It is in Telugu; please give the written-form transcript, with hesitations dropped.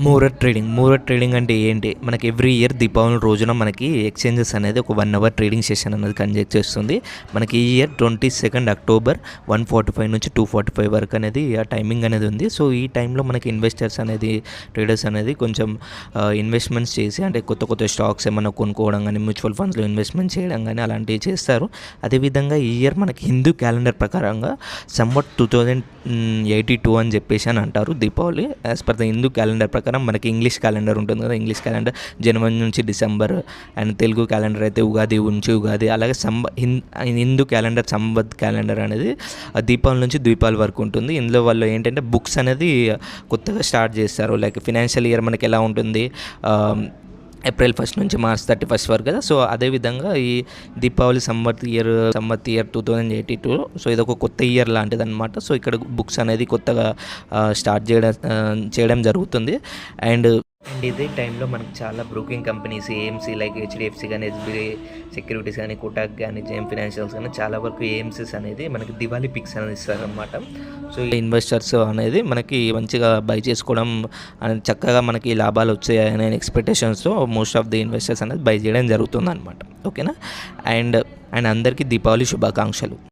మూరట్ ట్రేడింగ్ అంటే ఏంటి? మనకి ఎవ్రీ ఇయర్ దీపావళి రోజున మనకి ఎక్స్చేంజెస్ అనేది ఒక 1 అవర్ ట్రేడింగ్ సెషన్ అనేది కండక్ట్ చేస్తుంది. మనకి ఈ ఇయర్ 22 అక్టోబర్ 1:45 నుంచి 2:45 వరకు అనేది ఆ టైమింగ్ అనేది ఉంది. సో ఈ టైంలో మనకి ఇన్వెస్టర్స్ అనేది, ట్రేడర్స్ అనేది కొంచెం ఇన్వెస్ట్మెంట్స్ చేసి, అంటే కొత్త కొత్త స్టాక్స్ ఏమన్నా కొనుక్కోవడం కానీ, మ్యూచువల్ ఫండ్స్లో ఇన్వెస్ట్మెంట్ చేయడం కానీ అలాంటివి చేస్తారు. అదేవిధంగా ఈ ఇయర్ మనకి హిందూ క్యాలెండర్ ప్రకారంగా సంవత్ 2082 అని చెప్పేసి అని అంటారు Deepavali. As per the Hindu calendar ప్రకారం మనకి ఇంగ్లీష్ క్యాలెండర్ ఉంటుంది కదా, ఇంగ్లీష్ క్యాలెండర్ జనవరి నుంచి డిసెంబర్, అండ్ తెలుగు క్యాలెండర్ అయితే ఉగాది నుంచి ఉగాది, అలాగే హిందూ క్యాలెండర్ సంవత్ క్యాలెండర్ అనేది దీపావళి నుంచి దీపావళి వరకు ఉంటుంది. ఇందులో వాళ్ళు ఏంటంటే బుక్స్ అనేది కొత్తగా స్టార్ట్ చేస్తారు. లైక్ ఫినాన్షియల్ ఇయర్ మనకి ఎలా ఉంటుంది, ఏప్రిల్ 1 నుంచి మార్చ్ 31 వరకు కదా. సో అదేవిధంగా ఈ దీపావళి సంవత్ ఇయర్ 2082, సో ఇది ఒక కొత్త ఇయర్ లాంటిది అనమాట. సో ఇక్కడ బుక్స్ అనేది కొత్తగా స్టార్ట్ చేయడం జరుగుతుంది. అండ్ ఇదే టైంలో మనకు చాలా broking companies, AMC like HDFC కానీ, ఎస్బీఐ సెక్యూరిటీస్ కానీ, కోటాక్ కానీ, జేఎం ఫైనాన్షియల్స్ కానీ చాలా వరకు ఏఎంసీస్ అనేది మనకి దివాళీ పిక్స్ అనేది ఇస్తారనమాట. సో ఇన్వెస్టర్స్ అనేది మనకి మంచిగా బై చేసుకోవడం అనేది, చక్కగా మనకి లాభాలు వచ్చాయనే ఎక్స్పెక్టేషన్స్తో మోస్ట్ ఆఫ్ ది ఇన్వెస్టర్స్ అనేది బై చేయడం జరుగుతుంది అనమాట. ఓకేనా. అండ్ అందరికీ దీపావళి శుభాకాంక్షలు.